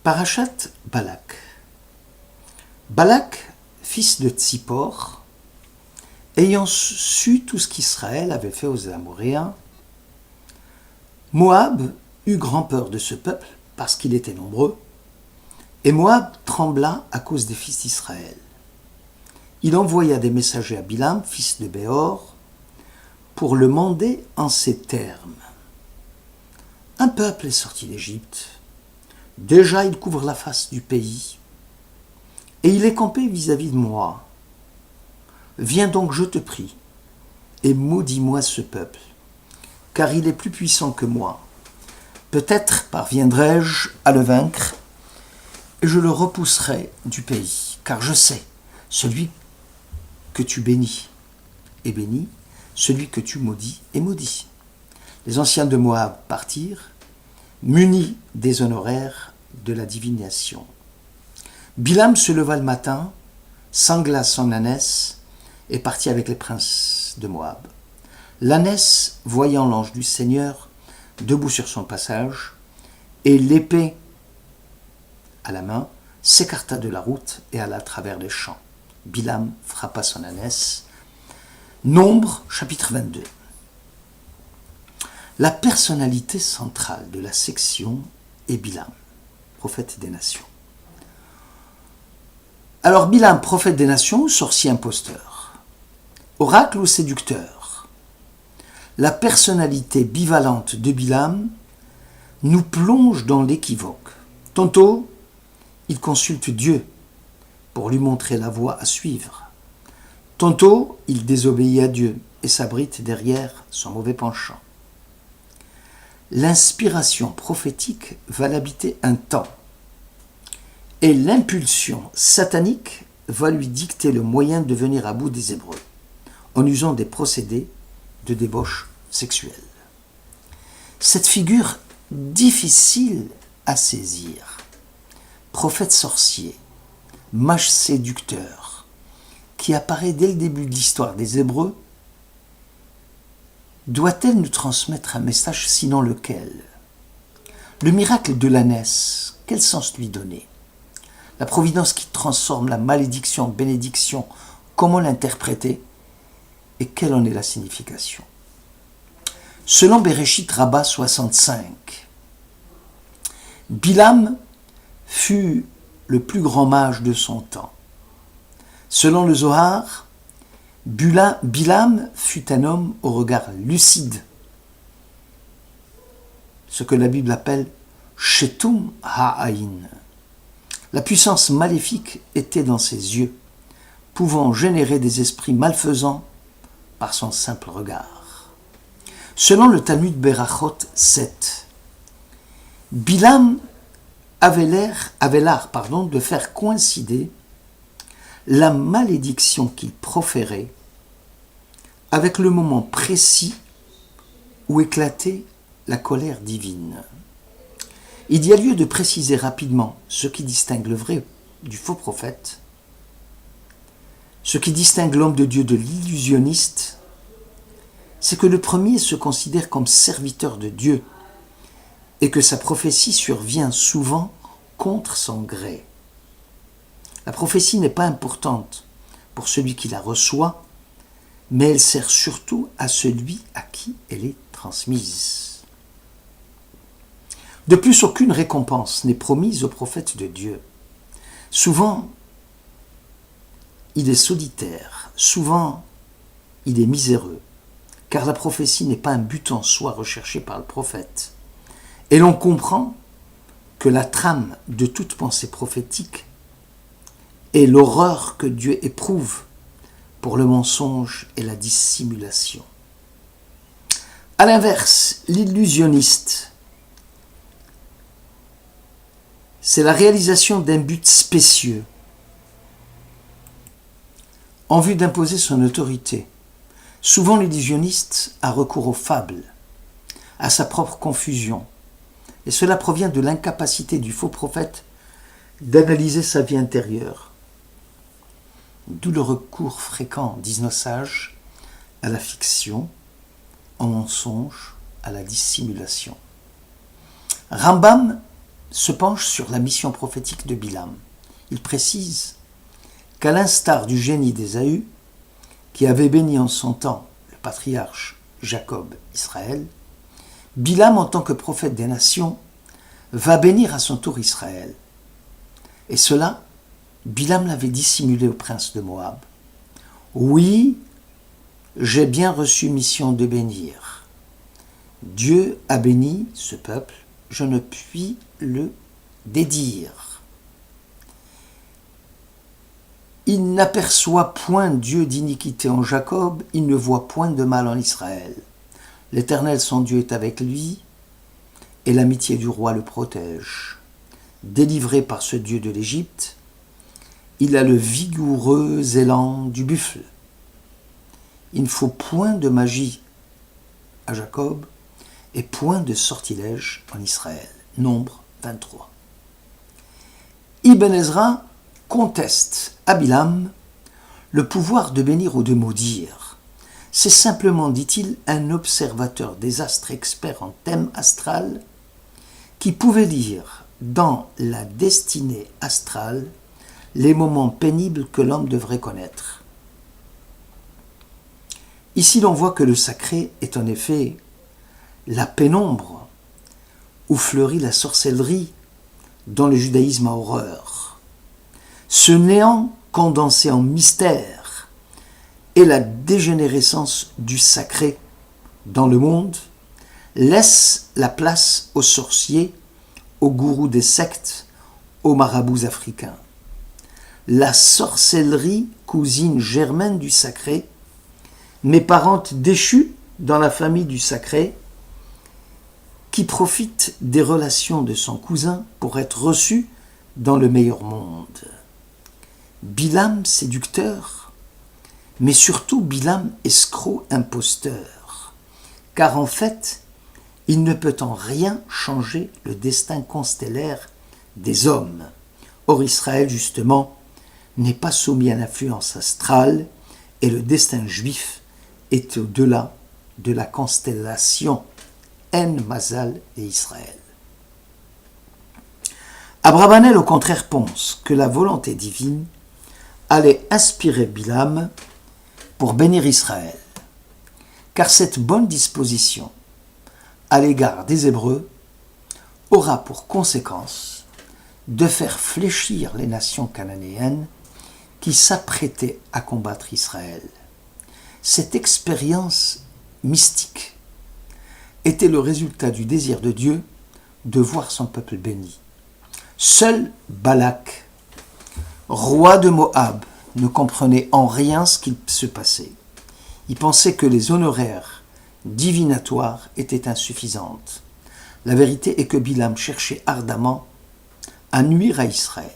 Parashat Balak. Balak, fils de Tsippor, ayant su tout ce qu'Israël avait fait aux Amoréens, Moab eut grand peur de ce peuple parce qu'il était nombreux, et Moab trembla à cause des fils d'Israël. Il envoya des messagers à Bilam, fils de Béor, pour le mander en ces termes. Un peuple est sorti d'Égypte. Déjà il couvre la face du pays, et il est campé vis-à-vis de moi. Viens donc, je te prie, et maudis-moi ce peuple, car il est plus puissant que moi. Peut-être parviendrai-je à le vaincre, et je le repousserai du pays, car je sais, celui que tu bénis est béni, celui que tu maudis est maudit. Les anciens de Moab partirent, munis des honoraires de la divination. Bilam se leva le matin, sangla son ânesse et partit avec les princes de Moab. L'ânesse, voyant l'ange du Seigneur debout sur son passage et l'épée à la main, s'écarta de la route et alla à travers les champs. Bilam frappa son ânesse. Nombre, chapitre 22. La personnalité centrale de la section est Bilam, prophète des nations. Alors Bilam, prophète des nations, sorcier imposteur, oracle ou séducteur, la personnalité bivalente de Bilam nous plonge dans l'équivoque. Tantôt, il consulte Dieu pour lui montrer la voie à suivre. Tantôt, il désobéit à Dieu et s'abrite derrière son mauvais penchant. L'inspiration prophétique va l'habiter un temps, et l'impulsion satanique va lui dicter le moyen de venir à bout des Hébreux, en usant des procédés de débauche sexuelle. Cette figure difficile à saisir, prophète sorcier, mage séducteur, qui apparaît dès le début de l'histoire des Hébreux, doit-elle nous transmettre un message, sinon lequel? Le miracle de l'ânesse, quel sens lui donner? La providence qui transforme la malédiction en bénédiction, comment l'interpréter? Et quelle en est la signification? Selon Bereshit Rabbah 65, Bilam fut le plus grand mage de son temps. Selon le Zohar, Bilam fut un homme au regard lucide, ce que la Bible appelle Shetum Ha'ayin. La puissance maléfique était dans ses yeux, pouvant générer des esprits malfaisants par son simple regard. Selon le Talmud Berachot 7, Bilam avait l'art de faire coïncider la malédiction qu'il proférait avec le moment précis où éclatait la colère divine. Il y a lieu de préciser rapidement ce qui distingue le vrai du faux prophète, ce qui distingue l'homme de Dieu de l'illusionniste, c'est que le premier se considère comme serviteur de Dieu et que sa prophétie survient souvent contre son gré. La prophétie n'est pas importante pour celui qui la reçoit, mais elle sert surtout à celui à qui elle est transmise. De plus, aucune récompense n'est promise au prophète de Dieu. Souvent, il est solitaire, souvent, il est miséreux, car la prophétie n'est pas un but en soi recherché par le prophète. Et l'on comprend que la trame de toute pensée prophétique est l'horreur que Dieu éprouve pour le mensonge et la dissimulation. À l'inverse, l'illusionniste, c'est la réalisation d'un but spécieux en vue d'imposer son autorité. Souvent, l'illusionniste a recours aux fables, à sa propre confusion, et cela provient de l'incapacité du faux prophète d'analyser sa vie intérieure. D'où le recours fréquent, disent nos sages, à la fiction, au mensonge, à la dissimulation. Rambam se penche sur la mission prophétique de Bilam. Il précise qu'à l'instar du génie d'Ésaü, qui avait béni en son temps le patriarche Jacob Israël, Bilam, en tant que prophète des nations, va bénir à son tour Israël. Et cela, Bilam l'avait dissimulé au prince de Moab. Oui, j'ai bien reçu mission de bénir. Dieu a béni ce peuple, je ne puis le dédire. Il n'aperçoit point Dieu d'iniquité en Jacob, il ne voit point de mal en Israël. L'Éternel son Dieu est avec lui, et l'amitié du roi le protège. Délivré par ce Dieu de l'Égypte, il a le vigoureux élan du buffle. Il ne faut point de magie à Jacob, et point de sortilège en Israël. Nombre 23. Ibn Ezra conteste à Bilam le pouvoir de bénir ou de maudire. C'est simplement, dit-il, un observateur des astres expert en thème astral qui pouvait lire dans la destinée astrale les moments pénibles que l'homme devrait connaître. Ici, l'on voit que le sacré est en effet la pénombre où fleurit la sorcellerie dont le judaïsme a horreur. Ce néant condensé en mystère et la dégénérescence du sacré dans le monde laisse la place aux sorciers, aux gourous des sectes, aux marabouts africains. La sorcellerie, cousine germaine du sacré, mais parente déchue dans la famille du sacré, qui profite des relations de son cousin pour être reçu dans le meilleur monde. Bilam séducteur, mais surtout Bilam escroc imposteur, car en fait, il ne peut en rien changer le destin constellaire des hommes. Or Israël, justement, n'est pas soumis à l'influence astrale, et le destin juif est au-delà de la constellation En Mazal et Israël. Abravanel, au contraire, pense que la volonté divine allait inspirer Bilam pour bénir Israël, car cette bonne disposition à l'égard des Hébreux aura pour conséquence de faire fléchir les nations cananéennes qui s'apprêtaient à combattre Israël. Cette expérience mystique était le résultat du désir de Dieu de voir son peuple béni. Seul Balak, roi de Moab, ne comprenait en rien ce qui se passait. Il pensait que les honoraires divinatoires étaient insuffisantes. La vérité est que Bilam cherchait ardemment à nuire à Israël.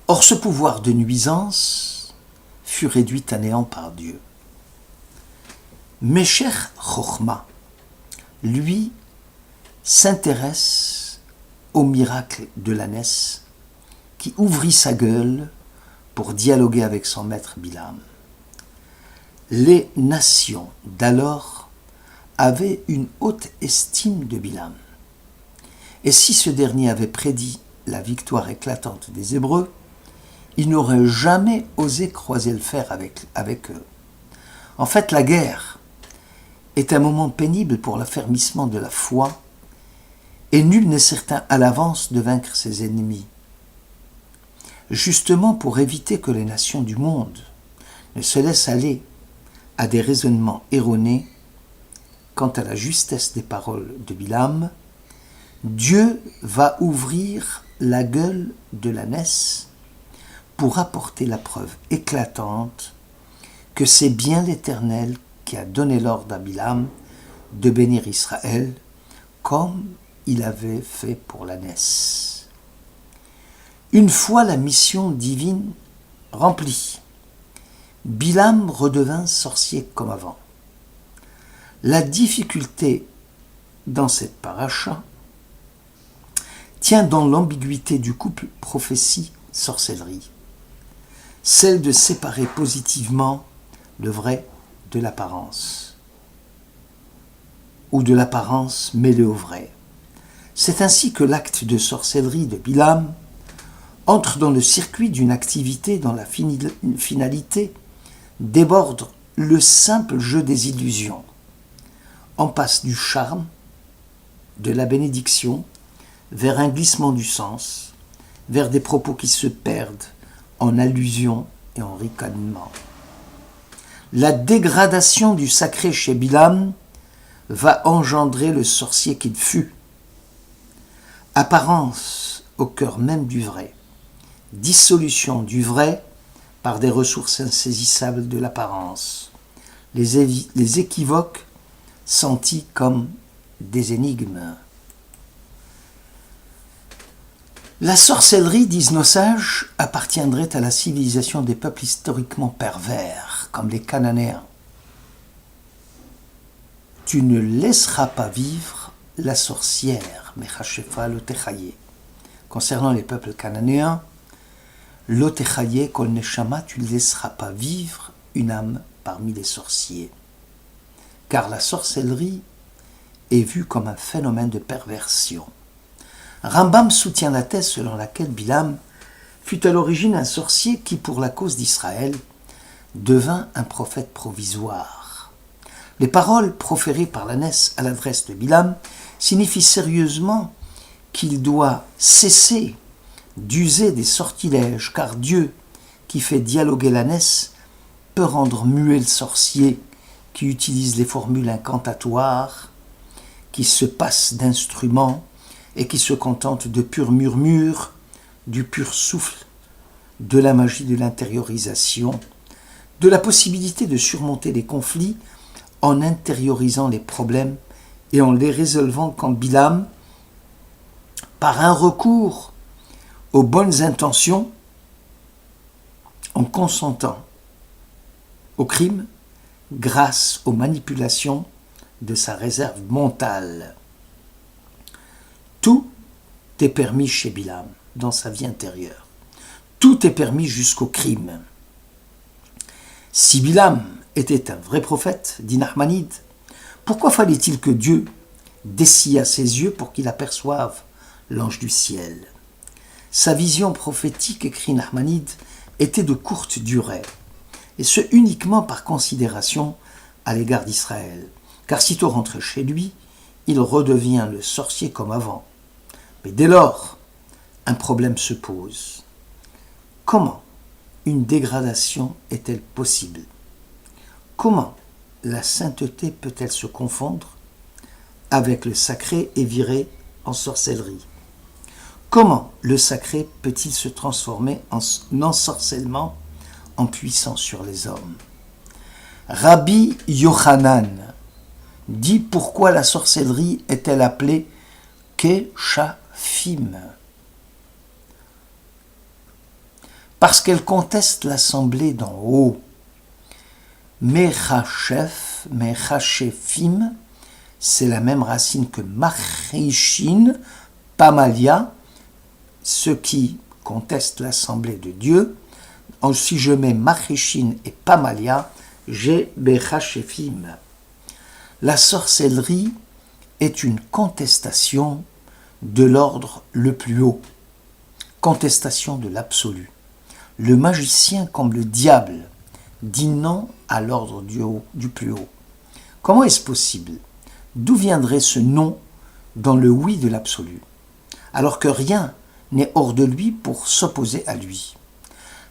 Or, ce pouvoir de nuisance fut réduit à néant par Dieu. Mesher Chochma, lui, s'intéresse au miracle de l'ânesse qui ouvrit sa gueule pour dialoguer avec son maître Bilam. Les nations d'alors avaient une haute estime de Bilam. Et si ce dernier avait prédit la victoire éclatante des Hébreux, il n'aurait jamais osé croiser le fer avec eux. En fait, la guerre est un moment pénible pour l'affermissement de la foi, et nul n'est certain à l'avance de vaincre ses ennemis. Justement pour éviter que les nations du monde ne se laissent aller à des raisonnements erronés quant à la justesse des paroles de Bilam, Dieu va ouvrir la gueule de l'ânesse pour apporter la preuve éclatante que c'est bien l'Éternel qui a donné l'ordre à Bilam de bénir Israël comme il avait fait pour l'ânesse. Une fois la mission divine remplie, Bilam redevint sorcier comme avant. La difficulté dans cette paracha tient dans l'ambiguïté du couple prophétie-sorcellerie, celle de séparer positivement le vrai de l'apparence. ou de l'apparence mêlée au vrai. C'est ainsi que l'acte de sorcellerie de Bilam entre dans le circuit d'une activité dont la finalité déborde le simple jeu des illusions. On passe du charme, de la bénédiction, vers un glissement du sens, vers des propos qui se perdent en allusions et en ricanements. La dégradation du sacré chez Bilam va engendrer le sorcier qu'il fut. Apparence au cœur même du vrai, dissolution du vrai par des ressources insaisissables de l'apparence, les équivoques sentis comme des énigmes. La sorcellerie, disent nos sages, appartiendrait à la civilisation des peuples historiquement pervers, comme les Cananéens. Tu ne laisseras pas vivre la sorcière, Mechashefa Lotechaye. Concernant les peuples cananéens, Lotechaye Kol Neshama, tu ne laisseras pas vivre une âme parmi les sorciers. Car la sorcellerie est vue comme un phénomène de perversion. Rambam soutient la thèse selon laquelle Bilam fut à l'origine un sorcier qui, pour la cause d'Israël, devint un prophète provisoire. Les paroles proférées par l'ânesse à l'adresse de Bilam signifient sérieusement qu'il doit cesser d'user des sortilèges, car Dieu, qui fait dialoguer l'ânesse, peut rendre muet le sorcier qui utilise les formules incantatoires, qui se passe d'instruments et qui se contente de purs murmures, du pur souffle, de la magie de l'intériorisation, de la possibilité de surmonter les conflits en intériorisant les problèmes et en les résolvant quand Bilam, par un recours aux bonnes intentions, en consentant au crime grâce aux manipulations de sa réserve mentale. Tout est permis chez Bilam, dans sa vie intérieure. Tout est permis jusqu'au crime. Si Bilam était un vrai prophète, dit Nachmanide, pourquoi fallait-il que Dieu dessillât ses yeux pour qu'il aperçoive l'ange du ciel? Sa vision prophétique, écrit Nachmanide, était de courte durée, et ce uniquement par considération à l'égard d'Israël, car sitôt rentré chez lui, il redevient le sorcier comme avant. Mais dès lors, un problème se pose. Comment une dégradation est-elle possible? Comment la sainteté peut-elle se confondre avec le sacré et virer en sorcellerie? Comment le sacré peut-il se transformer en ensorcellement en puissance sur les hommes? Rabbi Yochanan dit pourquoi la sorcellerie est-elle appelée Keshafim? Parce qu'elle conteste l'assemblée d'en haut. Mechashefim, c'est la même racine que Machishin, Pamalia, ceux qui contestent l'assemblée de Dieu. Si je mets Machishin et Pamalia, j'ai Bechashefim. La sorcellerie est une contestation de l'ordre le plus haut, contestation de l'absolu. Le magicien, comme le diable, dit non à l'ordre du plus haut. Comment est-ce possible? D'où viendrait ce non dans le oui de l'absolu, alors que rien n'est hors de lui pour s'opposer à lui?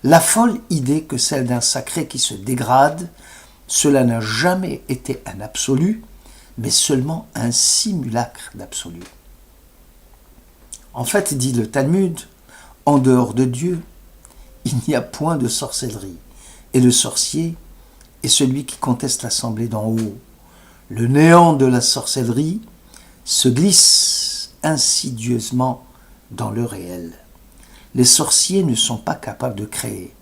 La folle idée que celle d'un sacré qui se dégrade, cela n'a jamais été un absolu, mais seulement un simulacre d'absolu. En fait, dit le Talmud, en dehors de Dieu, il n'y a point de sorcellerie, et le sorcier est celui qui conteste l'assemblée d'en haut. Le néant de la sorcellerie se glisse insidieusement dans le réel. Les sorciers ne sont pas capables de créer,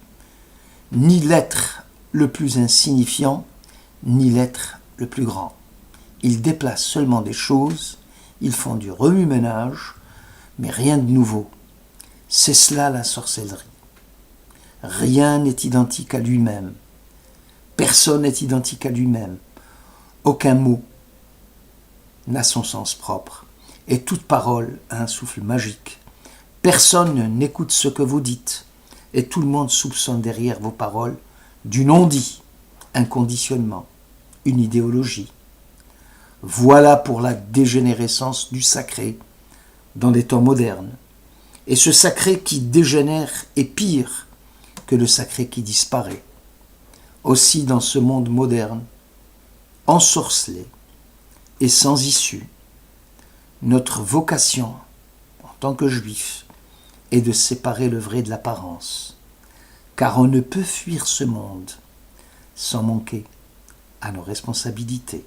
ni l'être le plus insignifiant, ni l'être le plus grand. Ils déplacent seulement des choses, ils font du remue-ménage, mais rien de nouveau. C'est cela la sorcellerie. Rien n'est identique à lui-même. Personne n'est identique à lui-même. Aucun mot. n'a son sens propre, et toute parole a un souffle magique. Personne n'écoute ce que vous dites, et tout le monde soupçonne derrière vos paroles du non-dit, un conditionnement, une idéologie. Voilà pour la dégénérescence du sacré dans les temps modernes. Et ce sacré qui dégénère est pire que le sacré qui disparaît. Aussi dans ce monde moderne, ensorcelé et sans issue, notre vocation en tant que juifs est de séparer le vrai de l'apparence, car on ne peut fuir ce monde sans manquer à nos responsabilités.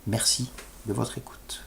Merci de votre écoute.